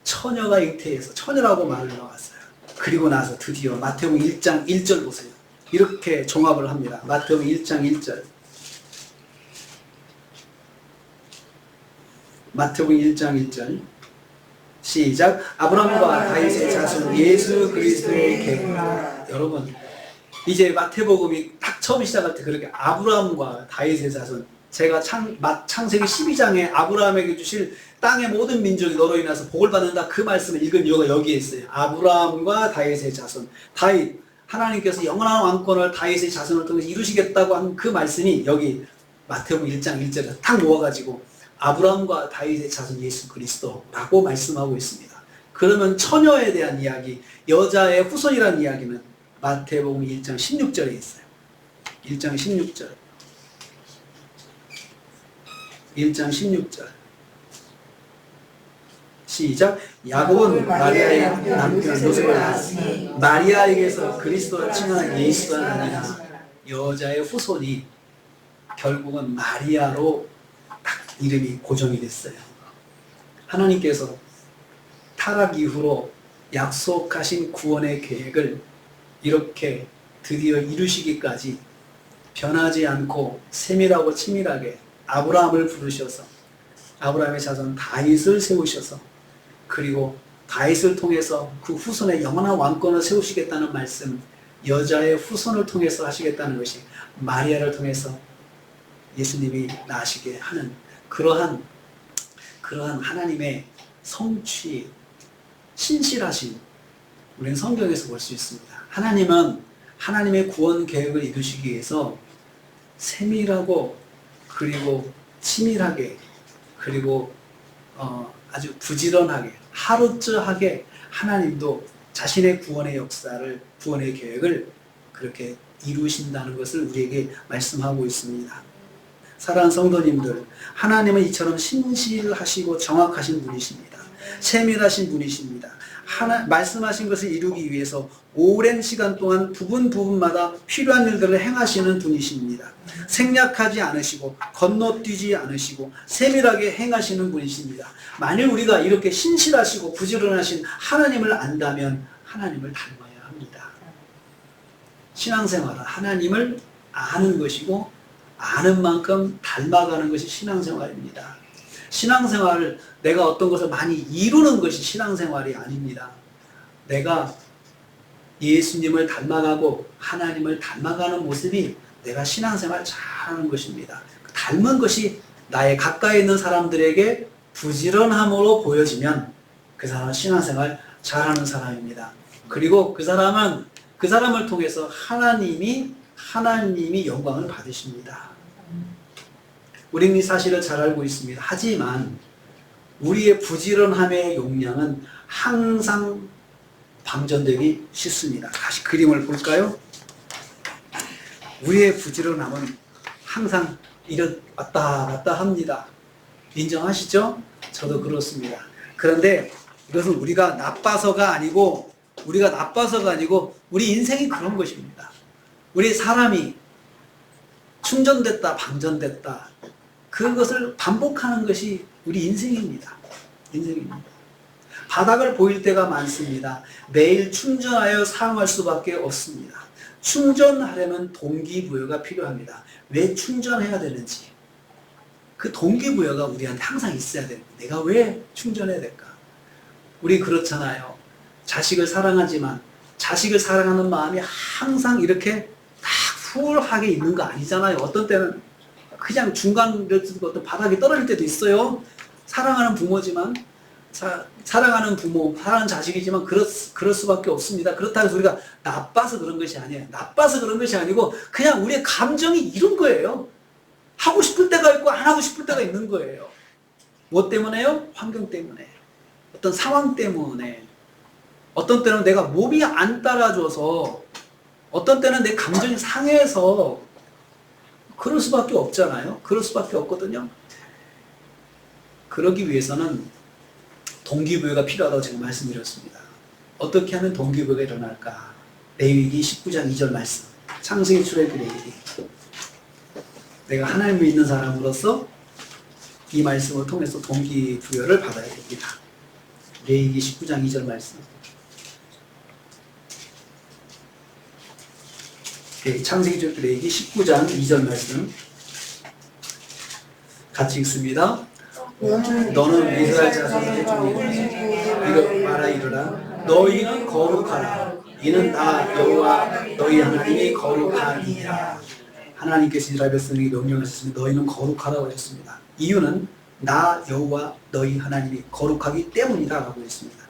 처녀가 잉태해서 처녀라고 말을 나왔어요. 그리고 나서 드디어 마태복음 1장 1절 보세요. 이렇게 종합을 합니다. 마태복음 1장 1절. 마태복음 1장 1절. 시작. 아브라함과 다윗의 자손 예수 그리스도의 계보라. 여러분, 이제 마태복음이 딱 처음 시작할 때 그렇게 아브라함과 다윗의 자손, 제가 창세기 12장에 아브라함에게 주실 땅의 모든 민족이 너로 인해서 복을 받는다, 그 말씀을 읽은 이유가 여기에 있어요. 아브라함과 다윗의 자손. 다윗, 하나님께서 영원한 왕권을 다윗의 자손을 통해서 이루시겠다고 한 그 말씀이 여기 마태복음 1장 1절에 딱 모아가지고 아브라함과 다윗의 자손 예수 그리스도라고 말씀하고 있습니다. 그러면 처녀에 대한 이야기, 여자의 후손이라는 이야기는 마태복음 1장 16절에 있어요. 1장 16절. 1장 16절. 시작. 야곱은 마리아의 남편 요셉을 낳았으니 마리아에게서 그리스도를 칭하는 예수가 아니라 여자의 후손이 결국은 마리아로 딱 이름이 고정이 됐어요. 하나님께서 타락 이후로 약속하신 구원의 계획을 이렇게 드디어 이루시기까지 변하지 않고 세밀하고 치밀하게 아브라함을 부르셔서 아브라함의 자손 다윗을 세우셔서, 그리고 다윗을 통해서 그 후손의 영원한 왕권을 세우시겠다는 말씀, 여자의 후손을 통해서 하시겠다는 것이 마리아를 통해서 예수님이 나시게 하는 그러한 하나님의 성취, 신실하신, 우리는 성경에서 볼 수 있습니다. 하나님은 하나님의 구원 계획을 이루시기 위해서 세밀하고 그리고 치밀하게 그리고 아주 부지런하게 하루쩌하게 하나님도 자신의 구원의 역사를, 구원의 계획을 그렇게 이루신다는 것을 우리에게 말씀하고 있습니다. 사랑하는 성도님들, 하나님은 이처럼 신실하시고 정확하신 분이십니다. 세밀하신 분이십니다. 말씀하신 것을 이루기 위해서 오랜 시간 동안 부분마다 필요한 일들을 행하시는 분이십니다. 생략하지 않으시고 건너뛰지 않으시고 세밀하게 행하시는 분이십니다. 만일 우리가 이렇게 신실하시고 부지런하신 하나님을 안다면 하나님을 닮아야 합니다. 신앙생활은 하나님을 아는 것이고 아는 만큼 닮아가는 것이 신앙생활입니다. 신앙생활을 내가 어떤 것을 많이 이루는 것이 신앙생활이 아닙니다. 내가 예수님을 닮아가고 하나님을 닮아가는 모습이 내가 신앙생활 잘하는 것입니다. 닮은 것이 나의 가까이 있는 사람들에게 부지런함으로 보여지면 그 사람은 신앙생활 잘하는 사람입니다. 그리고 그 사람을 통해서 하나님이 영광을 받으십니다. 우리는 이 사실을 잘 알고 있습니다. 하지만 우리의 부지런함의 용량은 항상 방전되기 쉽습니다. 다시 그림을 볼까요? 우리의 부지런함은 항상 왔다 갔다 합니다. 인정하시죠? 저도 그렇습니다. 그런데 이것은 우리가 나빠서가 아니고 우리 인생이 그런 것입니다. 우리 사람이 충전됐다 방전됐다 그것을 반복하는 것이 우리 인생입니다. 바닥을 보일 때가 많습니다. 매일 충전하여 사용할 수밖에 없습니다. 충전하려면 동기부여가 필요합니다. 왜 충전해야 되는지, 그 동기부여가 우리한테 항상 있어야 됩니다. 내가 왜 충전해야 될까? 우리 그렇잖아요. 자식을 사랑하지만 자식을 사랑하는 마음이 항상 이렇게 딱 훌하게 있는 거 아니잖아요. 어떤 때는 그냥 중간을 쓰고 어떤 바닥에 떨어질 때도 있어요. 사랑하는 부모지만, 사랑하는 부모, 사랑하는 자식이지만 그럴 수밖에 없습니다. 그렇다고 해서 우리가 나빠서 그런 것이 아니에요. 나빠서 그런 것이 아니고 그냥 우리의 감정이 이런 거예요. 하고 싶을 때가 있고 안 하고 싶을 때가 있는 거예요. 뭐 때문에요? 환경 때문에. 어떤 상황 때문에. 어떤 때는 내가 몸이 안 따라줘서, 어떤 때는 내 감정이 상해서 그럴 수밖에 없잖아요. 그럴 수밖에 없거든요. 그러기 위해서는 동기부여가 필요하다고 제가 말씀드렸습니다. 어떻게 하면 동기부여가 일어날까? 레위기 19장 2절 말씀. 창세기 출애굽기 레위기. 내가 하나님을 믿는 사람으로서 이 말씀을 통해서 동기부여를 받아야 됩니다. 레위기 19장 2절 말씀. 창세기 레위기 19장 2절 말씀 같이 읽습니다. 너는 이스라엘 자손의 중에 이거 말하 이르라. 너희는 거룩하라. 이는 나 여호와 너희 하나님이 거룩하니라. 하나님께서 이스라엘 백성에게 명령하셨으니 너희는 거룩하라고 하셨습니다. 이유는 나 여호와 너희 하나님이 거룩하기 때문이다라고 했습니다.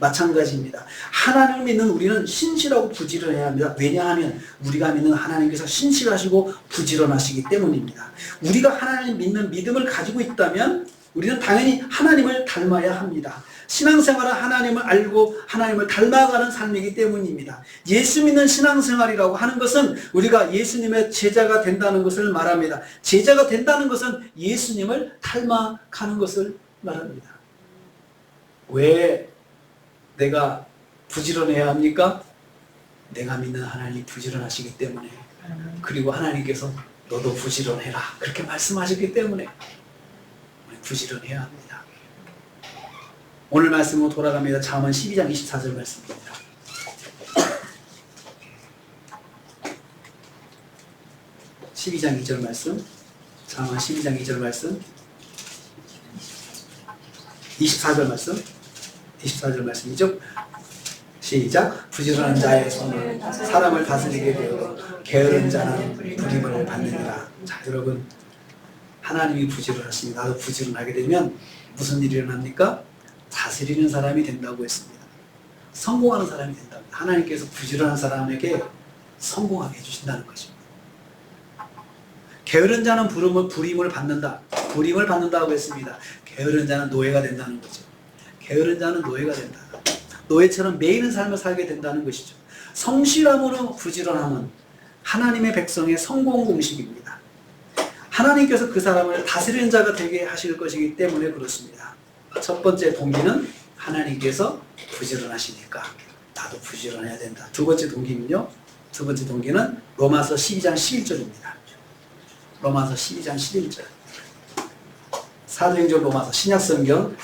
마찬가지입니다. 하나님을 믿는 우리는 신실하고 부지런해야 합니다. 왜냐하면 우리가 믿는 하나님께서 신실하시고 부지런하시기 때문입니다. 우리가 하나님 믿는 믿음을 가지고 있다면 우리는 당연히 하나님을 닮아야 합니다. 신앙생활은 하나님을 알고 하나님을 닮아가는 삶이기 때문입니다. 예수 믿는 신앙생활이라고 하는 것은 우리가 예수님의 제자가 된다는 것을 말합니다. 제자가 된다는 것은 예수님을 닮아가는 것을 말합니다. 왜 내가 부지런해야 합니까? 내가 믿는 하나님이 부지런하시기 때문에, 그리고 하나님께서 너도 부지런해라 그렇게 말씀하셨기 때문에 부지런해야 합니다. 오늘 말씀으로 돌아갑니다. 잠언 12장 24절 말씀입니다. (12장 2절) 말씀, 잠언 12장 2절 말씀, 24절 말씀, 24절 말씀이죠. 시작. 부지런한 자의 손은 사람을 다스리게 되어 게으른 자는 부림을 받느니라. 자, 여러분, 하나님이 부지런하십니다. 나도 부지런하게 되면 무슨 일이 일어납니까? 다스리는 사람이 된다고 했습니다. 성공하는 사람이 된다고. 하나님께서 부지런한 사람에게 성공하게 해주신다는 것입니다. 게으른 자는 부림을 받는다. 부림을 받는다고 했습니다. 게으른 자는 노예가 된다는 거죠. 게으른 자는 노예가 된다. 노예처럼 매이는 삶을 살게 된다는 것이죠. 성실함으로 부지런함은 하나님의 백성의 성공 공식입니다. 하나님께서 그 사람을 다스리는 자가 되게 하실 것이기 때문에 그렇습니다. 첫 번째 동기는 하나님께서 부지런하시니까 나도 부지런해야 된다. 두 번째 동기는요. 두 번째 동기는 로마서 12장 11절입니다. 로마서 12장 11절. 사도행전 로마서 신약성경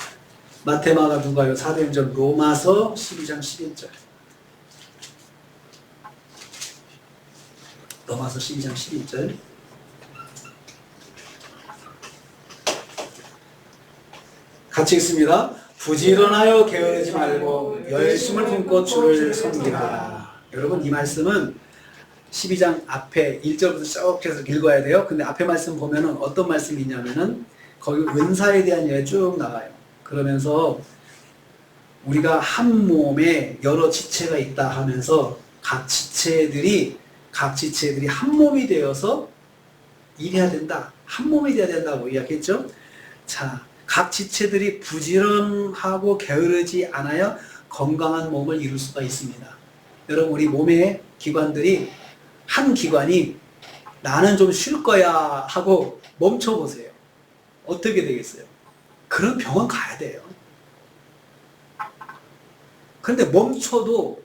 마테마가 누가요? 사도행전 로마서 12장 11절. 로마서 12장 11절. 같이 읽습니다. 부지런하여 게으르지 말고 열심을 품고 주를 섬기라. 여러분, 이 말씀은 12장 앞에 1절부터 쭉 해서 읽어야 돼요. 근데 앞에 말씀 보면은 어떤 말씀이 있냐면은 거기 은사에 대한 이야기 쭉 나와요. 그러면서 우리가 한 몸에 여러 지체가 있다 하면서 각 지체들이 한 몸이 되어서 일해야 된다. 한 몸이 되어야 된다고 이야기했죠. 자, 각 지체들이 부지런하고 게으르지 않아야 건강한 몸을 이룰 수가 있습니다. 여러분, 우리 몸의 기관들이 한 기관이 나는 좀 쉴 거야 하고 멈춰보세요. 어떻게 되겠어요? 그런 병원 가야 돼요. 그런데 멈춰도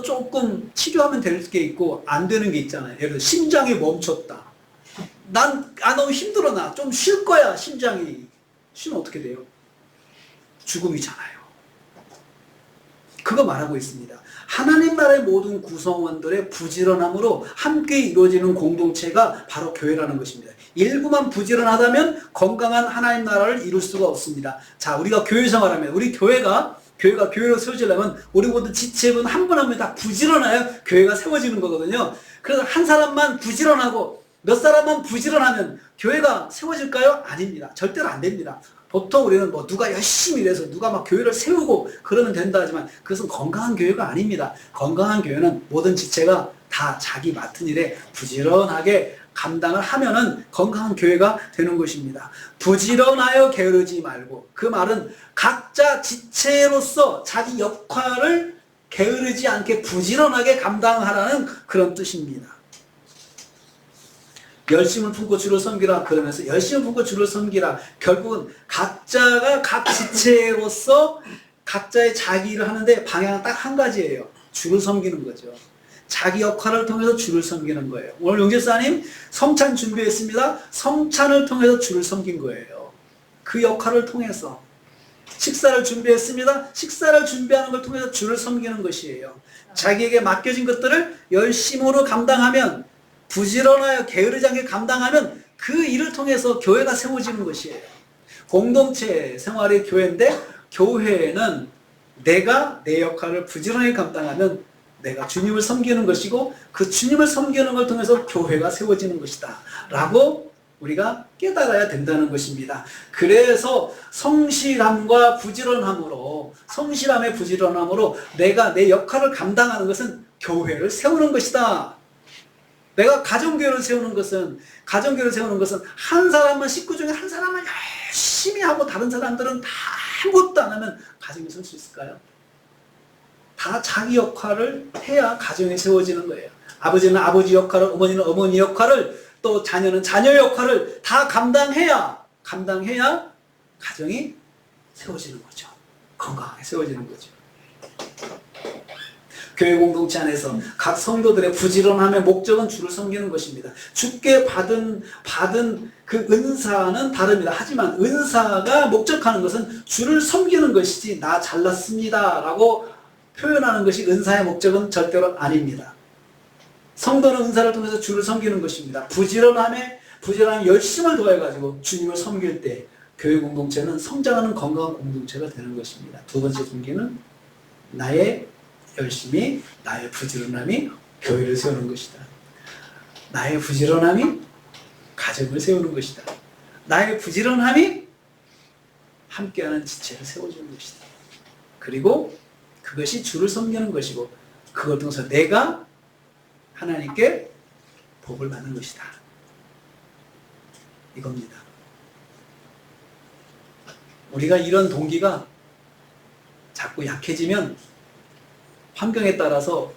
조금 치료하면 될 게 있고 안 되는 게 있잖아요. 예를 들어 심장이 멈췄다. 너무 힘들어. 나 좀 쉴 거야. 심장이 쉬면 어떻게 돼요? 죽음이잖아요. 그거 말하고 있습니다. 하나님 나라의 모든 구성원들의 부지런함으로 함께 이루어지는 공동체가 바로 교회라는 것입니다. 일부만 부지런하다면 건강한 하나님 나라를 이룰 수가 없습니다. 자, 우리가 교회 생활하면 우리 교회가 교회로 세워지려면 우리 모든 지체분 한 분 한 분 다 부지런해야 교회가 세워지는 거거든요. 그래서 한 사람만 부지런하고 몇 사람만 부지런하면 교회가 세워질까요? 아닙니다. 절대로 안 됩니다. 보통 우리는 뭐 누가 열심히 일해서 누가 막 교회를 세우고 그러면 된다 하지만 그것은 건강한 교회가 아닙니다. 건강한 교회는 모든 지체가 다 자기 맡은 일에 부지런하게 감당을 하면은 건강한 교회가 되는 것입니다. 부지런하여 게으르지 말고, 그 말은 각자 지체로서 자기 역할을 게으르지 않게 부지런하게 감당하라는 그런 뜻입니다. 열심을 품고 주를 섬기라 그러면서 열심을 품고 주를 섬기라, 결국은 각자가 각 지체로서 각자의 자기 일을 하는데 방향은 딱 한 가지예요. 주를 섬기는 거죠. 자기 역할을 통해서 주를 섬기는 거예요. 오늘 용제사님 성찬 준비했습니다. 성찬을 통해서 주를 섬긴 거예요. 그 역할을 통해서. 식사를 준비했습니다. 식사를 준비하는 걸 통해서 주를 섬기는 것이에요. 자기에게 맡겨진 것들을 열심으로 감당하면, 부지런하여 게으르지 않게 감당하면 그 일을 통해서 교회가 세워지는 것이에요. 공동체 생활이 교회인데, 교회는 내가 내 역할을 부지런히 감당하면 내가 주님을 섬기는 것이고, 그 주님을 섬기는 걸 통해서 교회가 세워지는 것이다 라고 우리가 깨달아야 된다는 것입니다. 그래서 성실함과 부지런함으로, 성실함의 부지런함으로 내가 내 역할을 감당하는 것은 교회를 세우는 것이다. 내가 가정교회를 세우는 것은 한 사람만, 식구 중에 한 사람만 열심히 하고 다른 사람들은 다 아무것도 안 하면 가정이 설 수 있을까요? 다 자기 역할을 해야 가정이 세워지는 거예요. 아버지는 아버지 역할을, 어머니는 어머니 역할을, 또 자녀는 자녀 역할을 다 감당해야 가정이 세워지는 거죠. 건강하게 세워지는 거죠. 교회 공동체 안에서 각 성도들의 부지런함의 목적은 주를 섬기는 것입니다. 주께 받은 그 은사는 다릅니다. 하지만 은사가 목적하는 것은 주를 섬기는 것이지 나 잘났습니다 라고 표현하는 것이 은사의 목적은 절대로 아닙니다. 성도는 은사를 통해서 주를 섬기는 것입니다. 부지런함에 열심을 더해가지고 주님을 섬길 때 교회 공동체는 성장하는 건강한 공동체가 되는 것입니다. 두 번째 동기는 나의 열심이, 나의 부지런함이 교회를 세우는 것이다. 나의 부지런함이 가정을 세우는 것이다. 나의 부지런함이 함께하는 지체를 세워주는 것이다. 그리고 그것이 주를 섬기는 것이고, 그걸 통해서 내가 하나님께 복을 받는 것이다. 이겁니다. 우리가 이런 동기가 자꾸 약해지면 환경에 따라서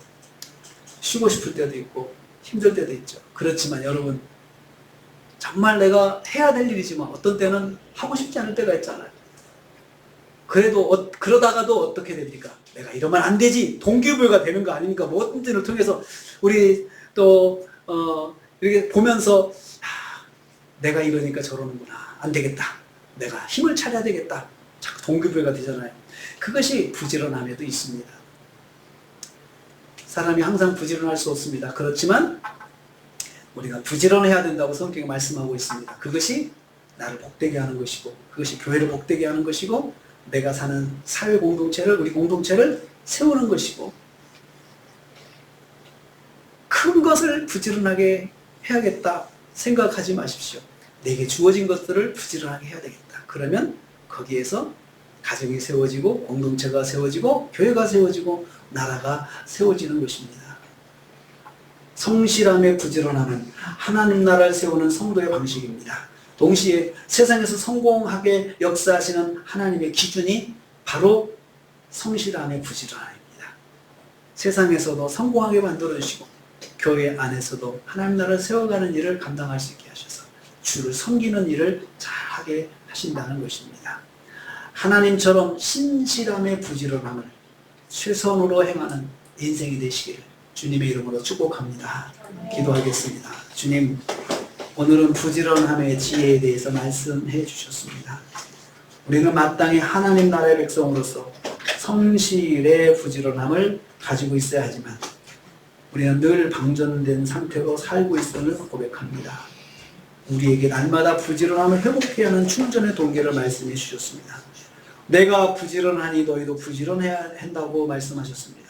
쉬고 싶을 때도 있고 힘들 때도 있죠. 그렇지만 여러분, 정말 내가 해야 될 일이지만 어떤 때는 하고 싶지 않을 때가 있잖아요. 그래도 그러다가도 어떻게 됩니까? 내가 이러면 안 되지. 동기부여가 되는 거 아닙니까? 뭐 어떤 때를 통해서 우리 또 이렇게 보면서 내가 이러니까 저러는구나. 안 되겠다. 내가 힘을 차려야 되겠다. 자꾸 동기부여가 되잖아요. 그것이 부지런함에도 있습니다. 사람이 항상 부지런할 수 없습니다. 그렇지만 우리가 부지런해야 된다고 성경에 말씀하고 있습니다. 그것이 나를 복되게 하는 것이고, 그것이 교회를 복되게 하는 것이고, 내가 사는 사회 공동체를, 우리 공동체를 세우는 것이고, 큰 것을 부지런하게 해야겠다 생각하지 마십시오. 내게 주어진 것들을 부지런하게 해야 되겠다. 그러면 거기에서 가정이 세워지고, 공동체가 세워지고, 교회가 세워지고, 나라가 세워지는 것입니다. 성실함의 부지런함은 하나님 나라를 세우는 성도의 방식입니다. 동시에 세상에서 성공하게 역사하시는 하나님의 기준이 바로 성실함의 부지런함입니다. 세상에서도 성공하게 만들어주시고 교회 안에서도 하나님 나라를 세워가는 일을 감당할 수 있게 하셔서 주를 섬기는 일을 잘하게 하신다는 것입니다. 하나님처럼 신실함의 부지런함을 최선으로 행하는 인생이 되시길 주님의 이름으로 축복합니다. 기도하겠습니다. 주님, 오늘은 부지런함의 지혜에 대해서 말씀해 주셨습니다. 우리는 마땅히 하나님 나라의 백성으로서 성실의 부지런함을 가지고 있어야 하지만 우리는 늘 방전된 상태로 살고 있음을 고백합니다. 우리에게 날마다 부지런함을 회복해야 하는 충전의 동기를 말씀해 주셨습니다. 내가 부지런하니 너희도 부지런해야 한다고 말씀하셨습니다.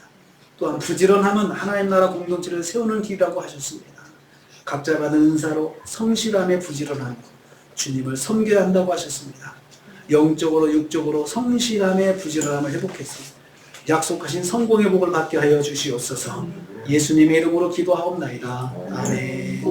또한 부지런함은 하나님 나라 공동체를 세우는 길이라고 하셨습니다. 각자 받은 은사로 성실함에 부지런하며 주님을 섬겨야 한다고 하셨습니다. 영적으로 육적으로 성실함에 부지런함을 회복해서 약속하신 성공의 복을 받게 하여 주시옵소서. 예수님의 이름으로 기도하옵나이다. 아멘.